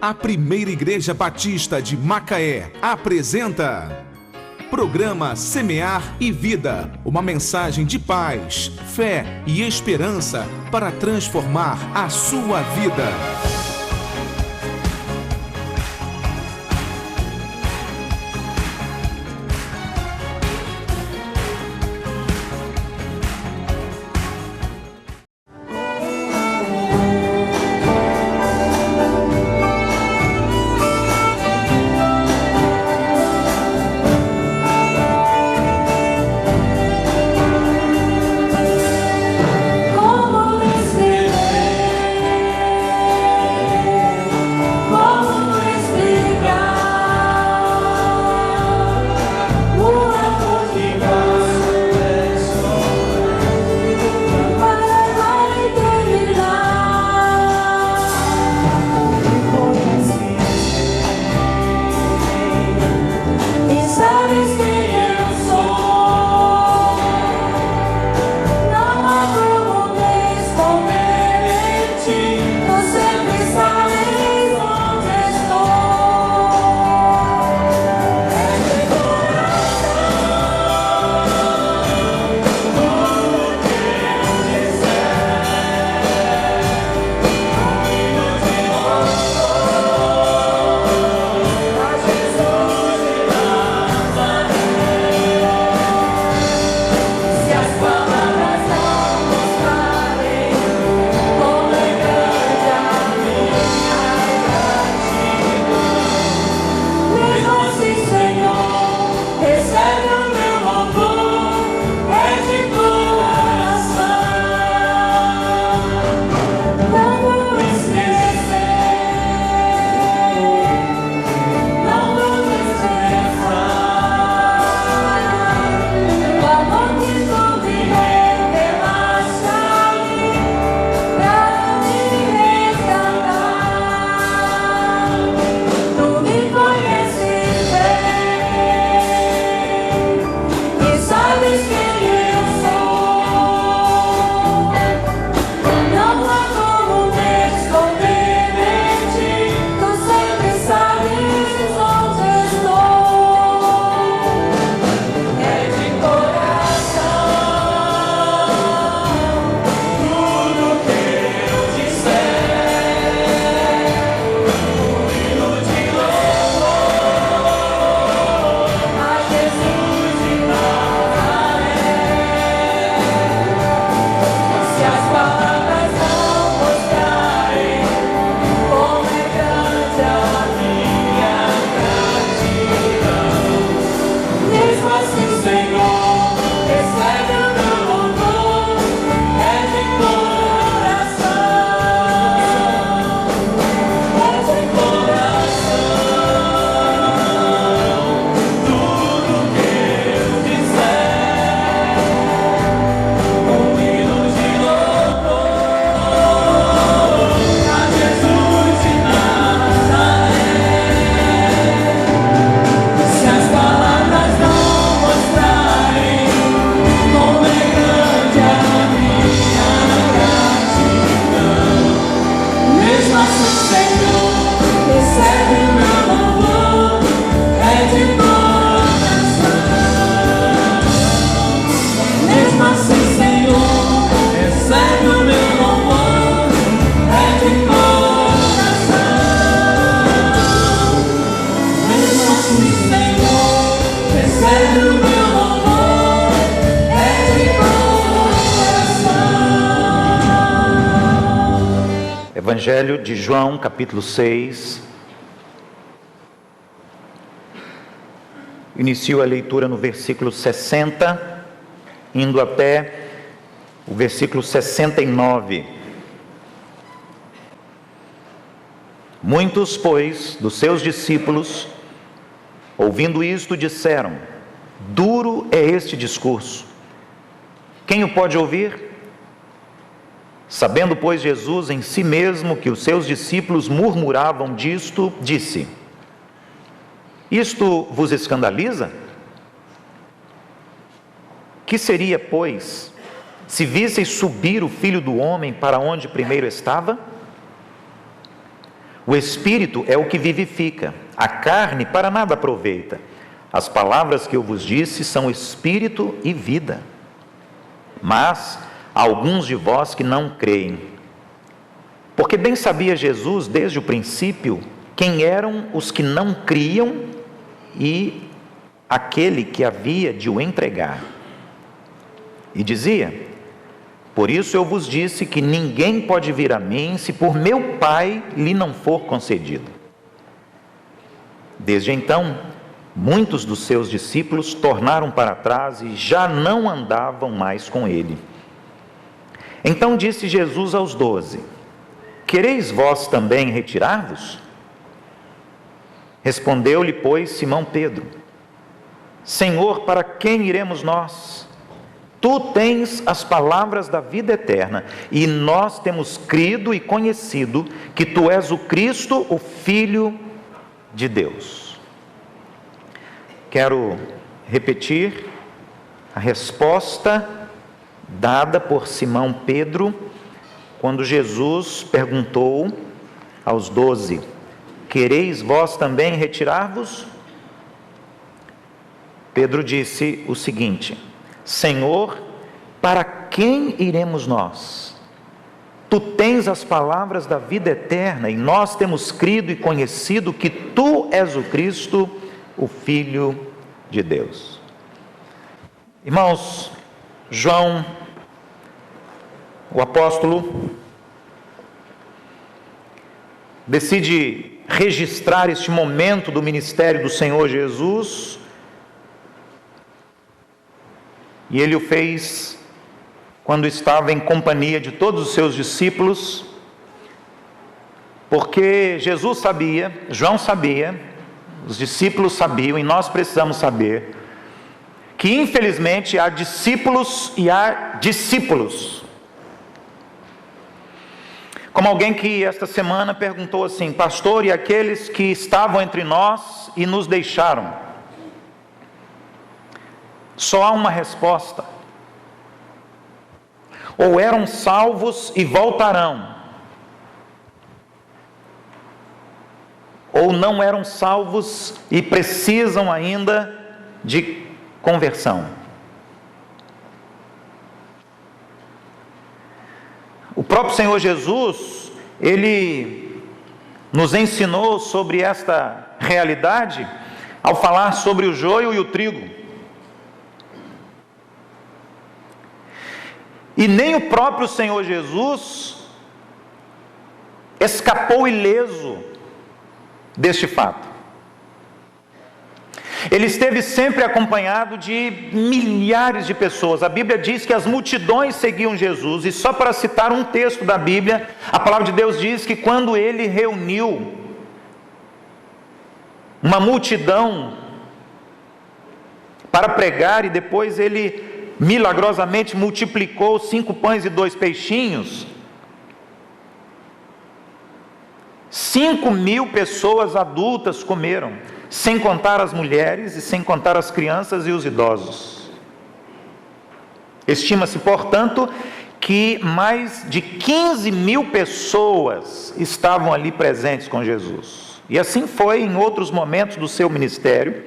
A Primeira Igreja Batista de Macaé apresenta Programa Semear e Vida, uma mensagem de paz, fé e esperança para transformar a sua vida. Evangelho de João, capítulo 6. Inicio a leitura no versículo 60, indo até o versículo 69. Muitos, pois, dos seus discípulos, ouvindo isto, disseram: duro é este discurso. Quem o pode ouvir? Sabendo, pois, Jesus em si mesmo que os seus discípulos murmuravam disto, disse: isto vos escandaliza? Que seria, pois, se visseis subir o Filho do Homem para onde primeiro estava? O Espírito é o que vivifica, a carne para nada aproveita. As palavras que eu vos disse são Espírito e vida. Mas há alguns de vós que não creem. Porque bem sabia Jesus desde o princípio quem eram os que não criam e aquele que havia de o entregar. E dizia: por isso eu vos disse que ninguém pode vir a mim se por meu Pai lhe não for concedido. Desde então, muitos dos seus discípulos tornaram para trás e já não andavam mais com ele. Então disse Jesus aos 12: quereis vós também retirar-vos? Respondeu-lhe, pois, Simão Pedro: Senhor, para quem iremos nós? Tu tens as palavras da vida eterna, e nós temos crido e conhecido que Tu és o Cristo, o Filho de Deus. Quero repetir a resposta dada por Simão Pedro, quando Jesus perguntou aos 12: quereis vós também retirar-vos? Pedro disse o seguinte: Senhor, para quem iremos nós? Tu tens as palavras da vida eterna, e nós temos crido e conhecido que Tu és o Cristo, o Filho de Deus. Irmãos, João, o apóstolo, decide registrar este momento do ministério do Senhor Jesus, e ele o fez quando estava em companhia de todos os seus discípulos, porque Jesus sabia, João sabia, os discípulos sabiam, e nós precisamos saber, que infelizmente há discípulos e há discípulos. Como alguém que esta semana perguntou assim: pastor, e aqueles que estavam entre nós e nos deixaram? Só há uma resposta: ou eram salvos e voltarão, ou não eram salvos e precisam ainda de conversão. O próprio Senhor Jesus, Ele nos ensinou sobre esta realidade ao falar sobre o joio e o trigo. E nem o próprio Senhor Jesus escapou ileso deste fato. Ele esteve sempre acompanhado de milhares de pessoas. A Bíblia diz que as multidões seguiam Jesus, e só para citar um texto da Bíblia, a palavra de Deus diz que quando ele reuniu uma multidão para pregar, e depois ele milagrosamente multiplicou 5 pães e 2 peixinhos, 5.000 pessoas adultas comeram, sem contar as mulheres e sem contar as crianças e os idosos. Estima-se, portanto, que mais de 15.000 pessoas estavam ali presentes com Jesus. E assim foi em outros momentos do seu ministério.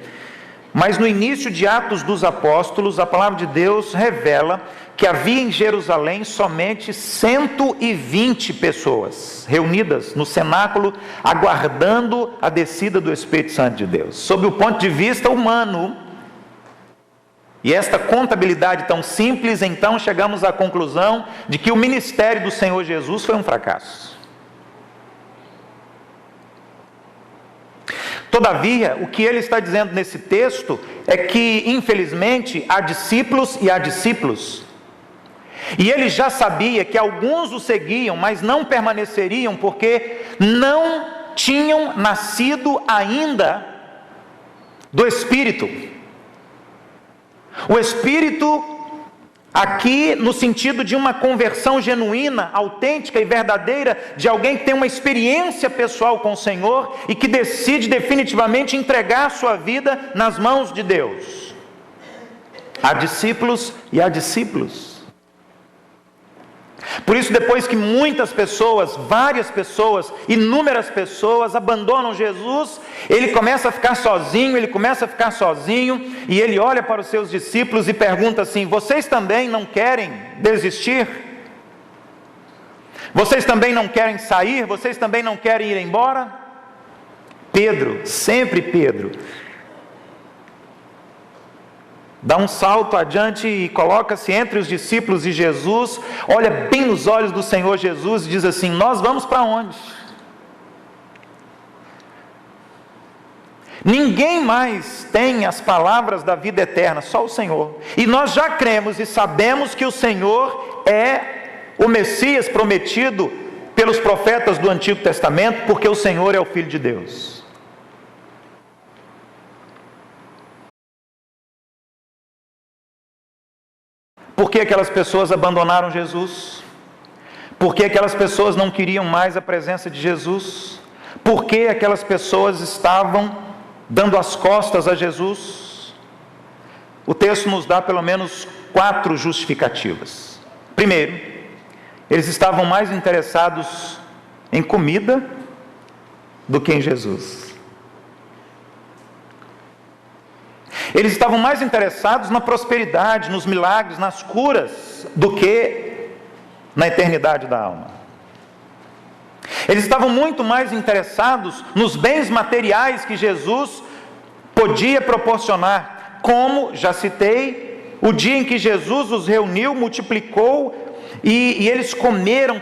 Mas no início de Atos dos Apóstolos, a palavra de Deus revela que havia em Jerusalém somente 120 pessoas reunidas no cenáculo, aguardando a descida do Espírito Santo de Deus. Sob o ponto de vista humano, e esta contabilidade tão simples, então chegamos à conclusão de que o ministério do Senhor Jesus foi um fracasso. Todavia, o que ele está dizendo nesse texto é que, infelizmente, há discípulos e há discípulos. E ele já sabia que alguns o seguiam, mas não permaneceriam, porque não tinham nascido ainda do Espírito. O Espírito, aqui no sentido de uma conversão genuína, autêntica e verdadeira, de alguém que tem uma experiência pessoal com o Senhor e que decide definitivamente entregar sua vida nas mãos de Deus. Há discípulos e há discípulos. Por isso, depois que muitas pessoas, várias pessoas, inúmeras pessoas abandonam Jesus, ele começa a ficar sozinho, e ele olha para os seus discípulos e pergunta assim: vocês também não querem desistir? Vocês também não querem sair? Vocês também não querem ir embora? Pedro, sempre Pedro, dá um salto adiante e coloca-se entre os discípulos de Jesus, olha bem nos olhos do Senhor Jesus e diz assim: nós vamos para onde? Ninguém mais tem as palavras da vida eterna, só o Senhor. E nós já cremos e sabemos que o Senhor é o Messias prometido pelos profetas do Antigo Testamento, porque o Senhor é o Filho de Deus. Por que aquelas pessoas abandonaram Jesus? Por que aquelas pessoas não queriam mais a presença de Jesus? Por que aquelas pessoas estavam dando as costas a Jesus? O texto nos dá pelo menos 4 justificativas. Primeiro, eles estavam mais interessados em comida do que em Jesus. Eles estavam mais interessados na prosperidade, nos milagres, nas curas, do que na eternidade da alma. Eles estavam muito mais interessados nos bens materiais que Jesus podia proporcionar. Como já citei, o dia em que Jesus os reuniu, multiplicou, e eles comeram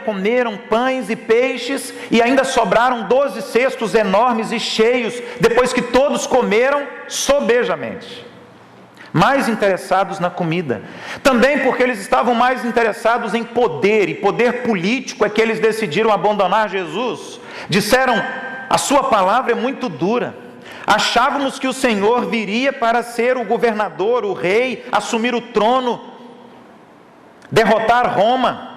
pães e peixes, e ainda sobraram 12 cestos enormes e cheios, depois que todos comeram sobejamente. Mais interessados na comida. Também porque eles estavam mais interessados em poder, e poder político é que eles decidiram abandonar Jesus. Disseram: a sua palavra é muito dura. Achávamos que o Senhor viria para ser o governador, o rei, assumir o trono, derrotar Roma.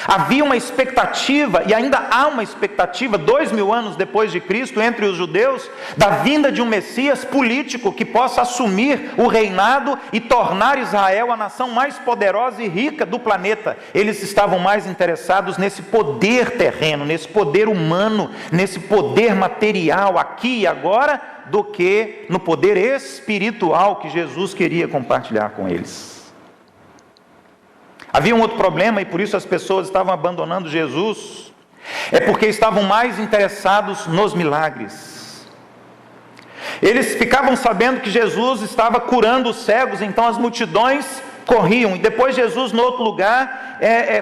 Havia uma expectativa, e ainda há uma expectativa, 2000 anos depois de Cristo, entre os judeus, da vinda de um Messias político que possa assumir o reinado e tornar Israel a nação mais poderosa e rica do planeta. Eles estavam mais interessados nesse poder terreno, nesse poder humano, nesse poder material aqui e agora, do que no poder espiritual que Jesus queria compartilhar com eles. Havia um outro problema, e por isso as pessoas estavam abandonando Jesus, é porque estavam mais interessados nos milagres. Eles ficavam sabendo que Jesus estava curando os cegos, então as multidões corriam, e depois Jesus no outro lugar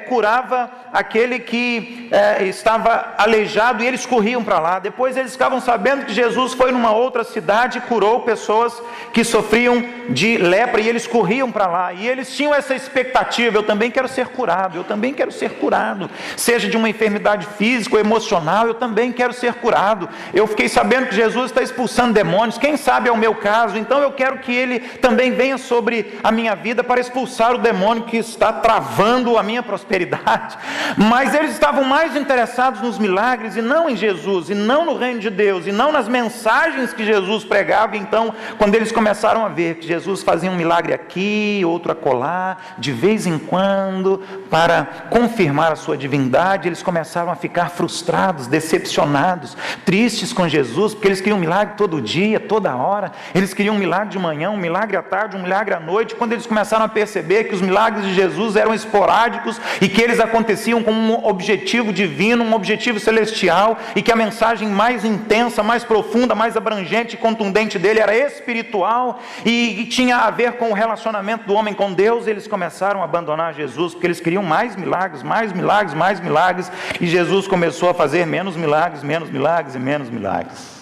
curava aquele que estava aleijado, e eles corriam para lá. Depois eles ficavam sabendo que Jesus foi numa outra cidade e curou pessoas que sofriam de lepra, e eles corriam para lá, e eles tinham essa expectativa: eu também quero ser curado, eu também quero ser curado, seja de uma enfermidade física ou emocional, eu também quero ser curado. Eu fiquei sabendo que Jesus está expulsando demônios, quem sabe é o meu caso, então eu quero que ele também venha sobre a minha vida para expulsar o demônio que está travando a minha prosperidade. Mas eles estavam mais interessados nos milagres e não em Jesus, e não no reino de Deus, e não nas mensagens que Jesus pregava. Então, quando eles começaram a ver que Jesus fazia um milagre aqui, outro acolá, de vez em quando, para confirmar a sua divindade, eles começaram a ficar frustrados, decepcionados, tristes com Jesus, porque eles queriam um milagre todo dia, toda hora. Eles queriam um milagre de manhã, um milagre à tarde, um milagre à noite. Quando eles começaram a perceber que os milagres de Jesus eram esporádicos e que eles aconteciam com um objetivo divino, um objetivo celestial, e que a mensagem mais intensa, mais profunda, mais abrangente e contundente dele era espiritual e tinha a ver com o relacionamento do homem com Deus, eles começaram a abandonar Jesus, porque eles queriam mais milagres, mais milagres, mais milagres, e Jesus começou a fazer menos milagres, menos milagres e menos milagres.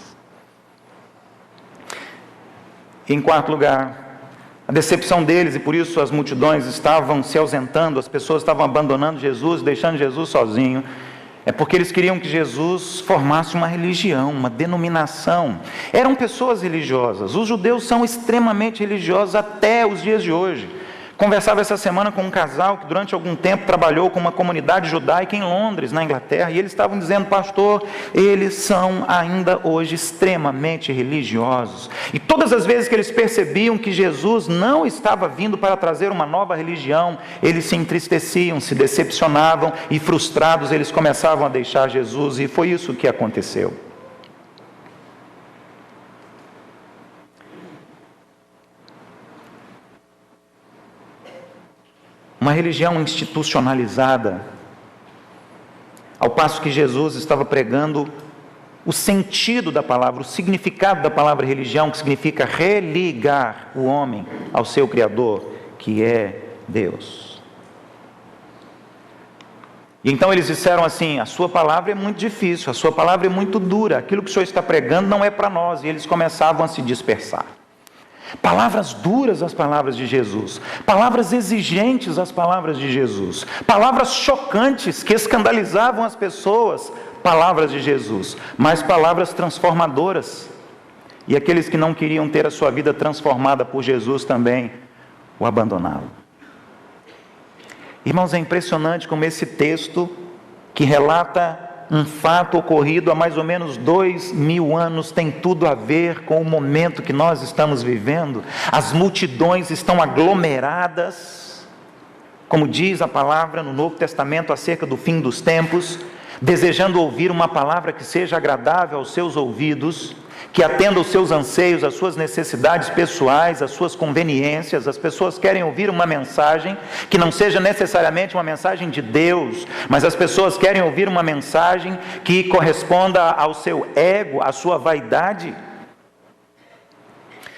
Em quarto lugar, a decepção deles, e por isso as multidões estavam se ausentando, as pessoas estavam abandonando Jesus, deixando Jesus sozinho, é porque eles queriam que Jesus formasse uma religião, uma denominação. Eram pessoas religiosas, os judeus são extremamente religiosos até os dias de hoje. Conversava essa semana com um casal que durante algum tempo trabalhou com uma comunidade judaica em Londres, na Inglaterra, e eles estavam dizendo: pastor, eles são ainda hoje extremamente religiosos. E todas as vezes que eles percebiam que Jesus não estava vindo para trazer uma nova religião, eles se entristeciam, se decepcionavam e frustrados eles começavam a deixar Jesus, e foi isso que aconteceu. Uma religião institucionalizada, ao passo que Jesus estava pregando o sentido da palavra, o significado da palavra religião, que significa religar o homem ao seu Criador, que é Deus. E então eles disseram assim: a sua palavra é muito difícil, a sua palavra é muito dura, aquilo que o Senhor está pregando não é para nós. E eles começavam a se dispersar. Palavras duras as palavras de Jesus, palavras exigentes as palavras de Jesus, palavras chocantes que escandalizavam as pessoas, palavras de Jesus, mas palavras transformadoras. E aqueles que não queriam ter a sua vida transformada por Jesus também o abandonavam. Irmãos, é impressionante como esse texto, que relata um fato ocorrido há mais ou menos 2000 anos, tem tudo a ver com o momento que nós estamos vivendo. As multidões estão aglomeradas, como diz a palavra no Novo Testamento acerca do fim dos tempos, desejando ouvir uma palavra que seja agradável aos seus ouvidos, que atenda aos seus anseios, às suas necessidades pessoais, às suas conveniências. As pessoas querem ouvir uma mensagem que não seja necessariamente uma mensagem de Deus, mas as pessoas querem ouvir uma mensagem que corresponda ao seu ego, à sua vaidade.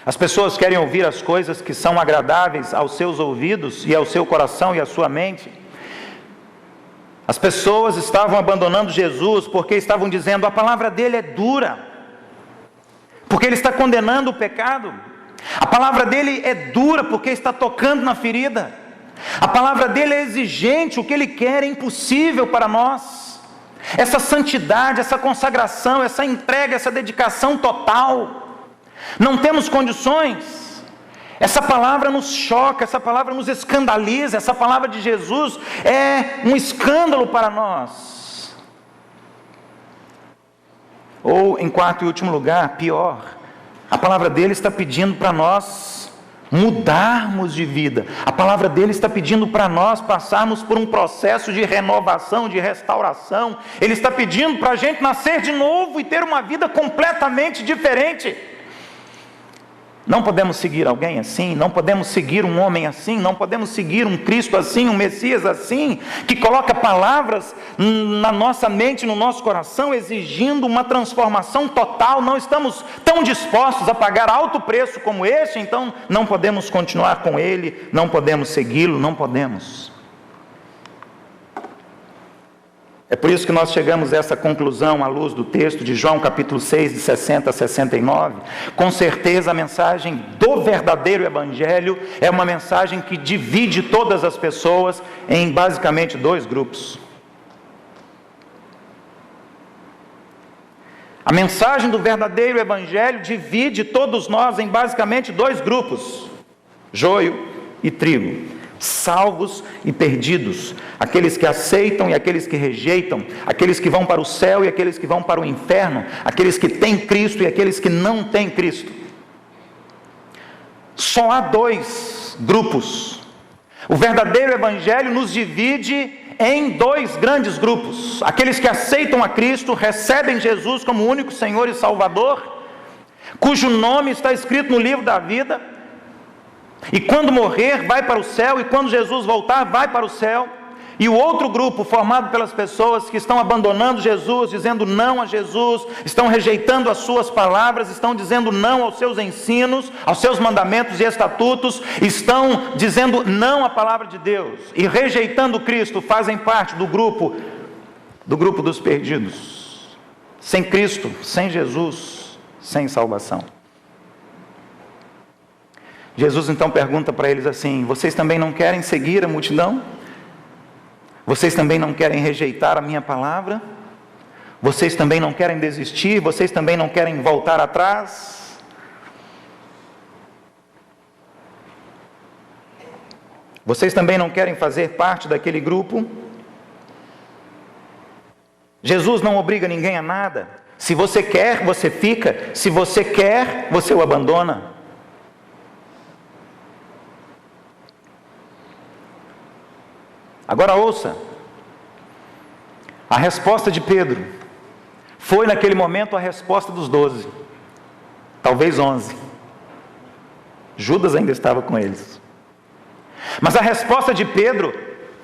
As pessoas querem ouvir as coisas que são agradáveis aos seus ouvidos e ao seu coração e à sua mente. As pessoas estavam abandonando Jesus porque estavam dizendo: a palavra dele é dura, porque ele está condenando o pecado. A palavra dele é dura porque está tocando na ferida. A palavra dele é exigente, o que ele quer é impossível para nós. Essa santidade, essa consagração, essa entrega, essa dedicação total, não temos condições. Essa palavra nos choca, essa palavra nos escandaliza, essa palavra de Jesus é um escândalo para nós. Ou, em quarto e último lugar, pior, a palavra dele está pedindo para nós mudarmos de vida. A palavra dele está pedindo para nós passarmos por um processo de renovação, de restauração. Ele está pedindo para a gente nascer de novo e ter uma vida completamente diferente. Não podemos seguir alguém assim, não podemos seguir um homem assim, não podemos seguir um Cristo assim, um Messias assim, que coloca palavras na nossa mente, no nosso coração, exigindo uma transformação total. Não estamos tão dispostos a pagar alto preço como este, então não podemos continuar com ele, não podemos segui-lo, não podemos. É por isso que nós chegamos a essa conclusão à luz do texto de João capítulo 6, de 60 a 69. Com certeza a mensagem do verdadeiro evangelho é uma mensagem que divide todas as pessoas em basicamente dois grupos. A mensagem do verdadeiro evangelho divide todos nós em basicamente dois grupos: joio e trigo. Salvos e perdidos, aqueles que aceitam e aqueles que rejeitam, aqueles que vão para o céu e aqueles que vão para o inferno, aqueles que têm Cristo e aqueles que não têm Cristo. Só há dois grupos. O verdadeiro evangelho nos divide em dois grandes grupos: aqueles que aceitam a Cristo, recebem Jesus como único Senhor e Salvador, cujo nome está escrito no livro da vida, e quando morrer vai para o céu, e quando Jesus voltar vai para o céu. E o outro grupo, formado pelas pessoas que estão abandonando Jesus, dizendo não a Jesus, estão rejeitando as suas palavras, estão dizendo não aos seus ensinos, aos seus mandamentos e estatutos, estão dizendo não à palavra de Deus e rejeitando Cristo, fazem parte do grupo dos perdidos, sem Cristo, sem Jesus, sem salvação. Jesus então pergunta para eles assim: vocês também não querem seguir a multidão? Vocês também não querem rejeitar a minha palavra? Vocês também não querem desistir? Vocês também não querem voltar atrás? Vocês também não querem fazer parte daquele grupo? Jesus não obriga ninguém a nada. Se você quer, você fica. Se você quer, você o abandona. Agora ouça. A resposta de Pedro foi naquele momento a resposta dos 12. Talvez 11. Judas ainda estava com eles. Mas a resposta de Pedro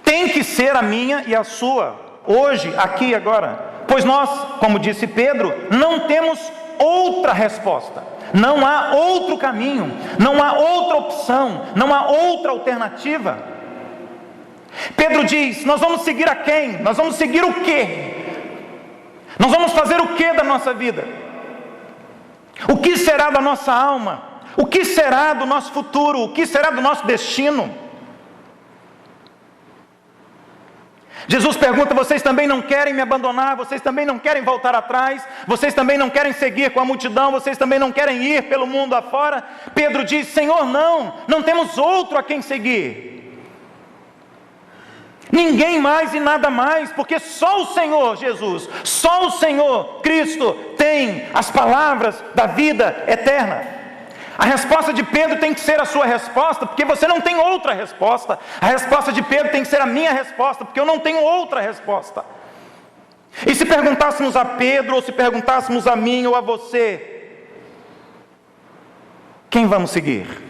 tem que ser a minha e a sua, hoje, aqui e agora. Pois nós, como disse Pedro, não temos outra resposta. Não há outro caminho, não há outra opção, não há outra alternativa. Pedro diz: nós vamos seguir a quem? Nós vamos seguir o quê? Nós vamos fazer o que da nossa vida? O que será da nossa alma? O que será do nosso futuro? O que será do nosso destino? Jesus pergunta: vocês também não querem me abandonar? Vocês também não querem voltar atrás? Vocês também não querem seguir com a multidão? Vocês também não querem ir pelo mundo afora? Pedro diz: Senhor, não temos outro a quem seguir. Ninguém mais e nada mais, porque só o Senhor Jesus, só o Senhor Cristo tem as palavras da vida eterna. A resposta de Pedro tem que ser a sua resposta, porque você não tem outra resposta. A resposta de Pedro tem que ser a minha resposta, porque eu não tenho outra resposta. E se perguntássemos a Pedro, ou se perguntássemos a mim ou a você, quem vamos seguir?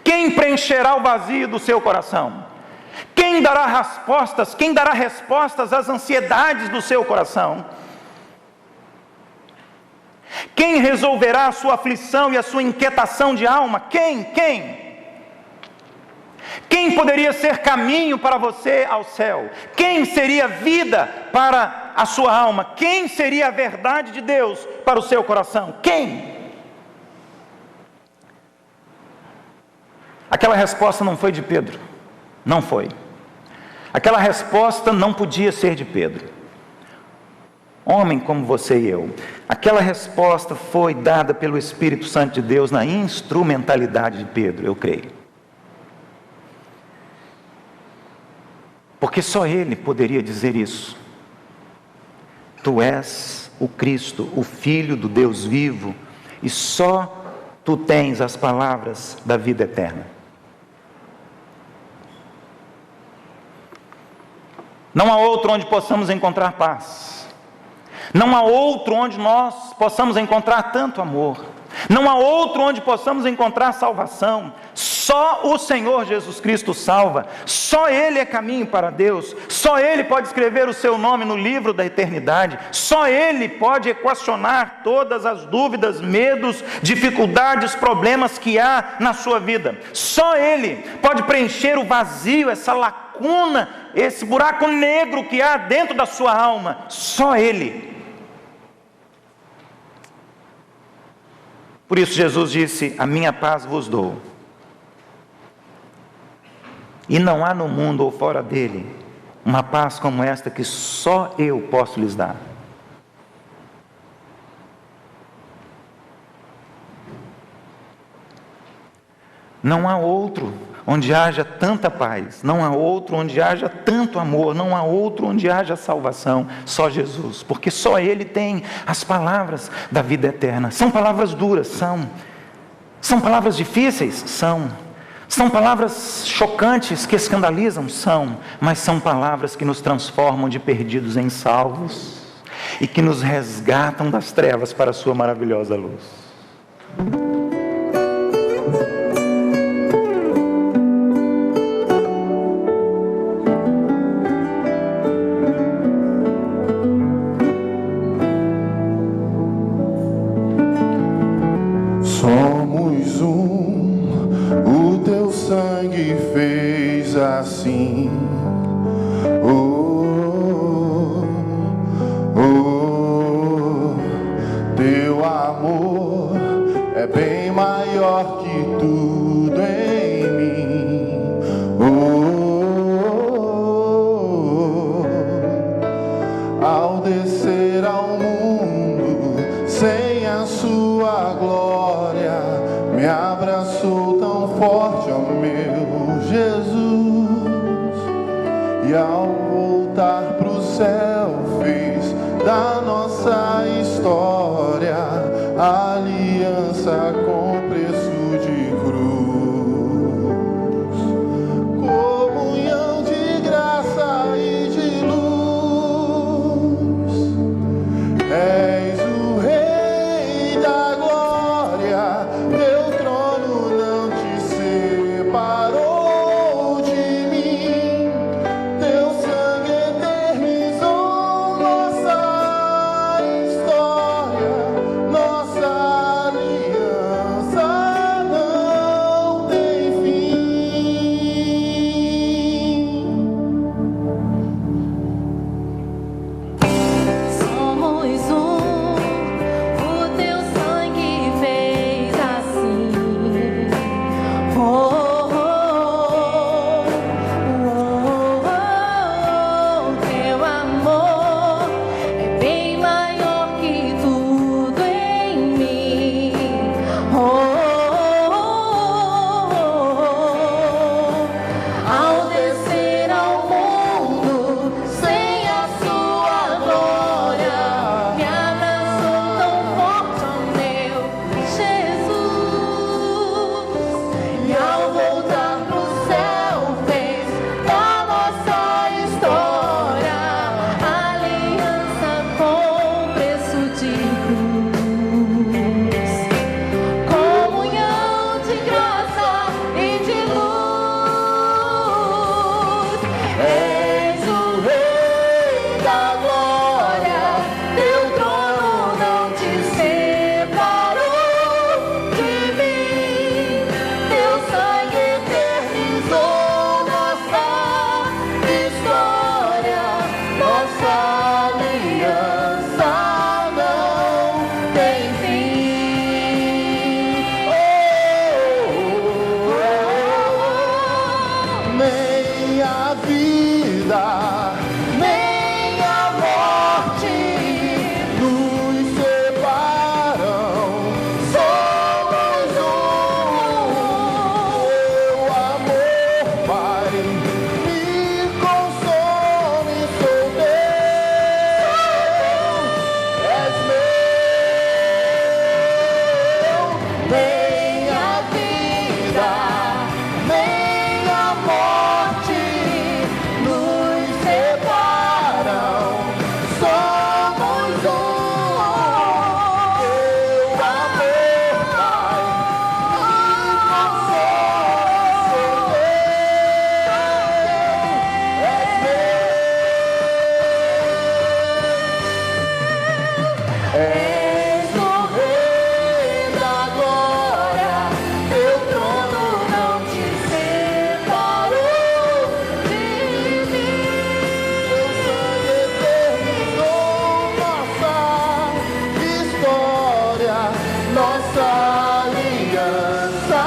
Quem preencherá o vazio do seu coração? Quem dará respostas? Quem dará respostas às ansiedades do seu coração? Quem resolverá a sua aflição e a sua inquietação de alma? Quem? Quem poderia ser caminho para você ao céu? Quem seria vida para a sua alma? Quem seria a verdade de Deus para o seu coração? Quem? Aquela resposta não foi de Pedro. Não foi. Aquela resposta não podia ser de Pedro, homem como você e eu. Aquela resposta foi dada pelo Espírito Santo de Deus na instrumentalidade de Pedro, eu creio. Porque só ele poderia dizer isso. Tu és o Cristo, o Filho do Deus vivo, e só tu tens as palavras da vida eterna. Não há outro onde possamos encontrar paz. Não há outro onde nós possamos encontrar tanto amor. Não há outro onde possamos encontrar salvação. Só o Senhor Jesus Cristo salva. Só Ele é caminho para Deus. Só Ele pode escrever o seu nome no livro da eternidade. Só Ele pode equacionar todas as dúvidas, medos, dificuldades, problemas que há na sua vida. Só Ele pode preencher o vazio, essa lacuna, esse buraco negro que há dentro da sua alma. Só Ele. Por isso Jesus disse: a minha paz vos dou. E não há no mundo ou fora dele uma paz como esta que só eu posso lhes dar. Não há outro onde haja tanta paz, não há outro onde haja tanto amor, não há outro onde haja salvação, só Jesus, porque só Ele tem as palavras da vida eterna. São palavras duras, são palavras difíceis, são palavras chocantes que escandalizam, mas são palavras que nos transformam de perdidos em salvos e que nos resgatam das trevas para a sua maravilhosa luz. Assim, teu amor é bem maior que tudo em mim. Ao descer ao mundo sem a sua glória, e ao voltar pro céu fez da nossa história aliança com preço de cruz, comunhão de graça e de luz. És o Rei da glória, teu trono não te separou de mim, teu sangue eternizou nossa história, nossa aliança não tem fim. Somos o teu sangue fez assim. Oh, oh, oh, oh, teu amor é bem maior que tudo em mim. Oh, ao descer ao mundo sem a sua glória, me abraçou tão forte, ó meu Jesus, e ao voltar pro céu fez da nossa história aliança com preço de cruz, comunhão de graça e de luz. És o Rei da glória, teu trono não te separou de mim, teu sangue eternizou nossa história, nossa aliança não tem fim. Nem a vida, nem a morte nos separam. Somos um. Teu amor, Pai, me consome. Sou teu, és meu. Nem a vida, nem a morte nos separam. Somos um. Teu amor, Pai, me consome. Sou teu, és meu. És o Rei da glória, teu trono não te separou de mim, teu sangue eternizou nossa história, nossa aliança.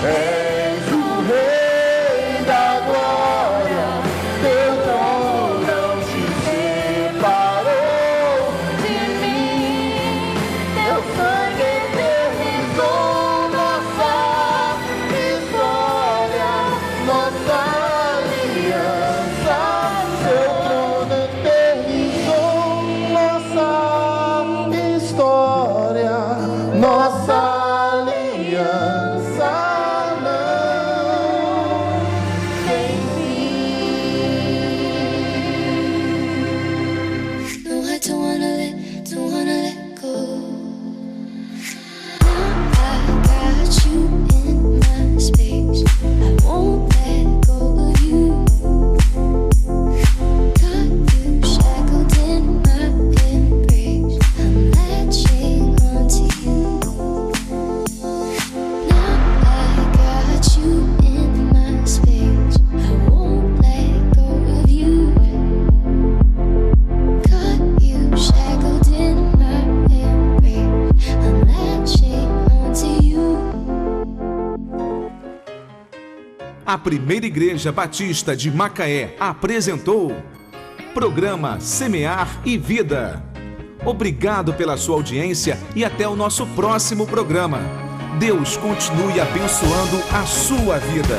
És o Rei da glória, teu trono não te separou De mim, teu sangue eternizou nossa história, nossa aliança. Seu trono eternizou nossa história, nossa aliança não tem fim. No, I don't wanna let go. Now I got you in my space. I won't let go of you. Got you shackled in my embrace. I'm latching onto you. Now I got you in my space. I won't let go of you. Got you shackled in my embrace. I'm latching onto you. A Primeira Igreja Batista de Macaé apresentou Programa Semear e Vida. Obrigado pela sua audiência e até o nosso próximo programa. Deus continue abençoando a sua vida.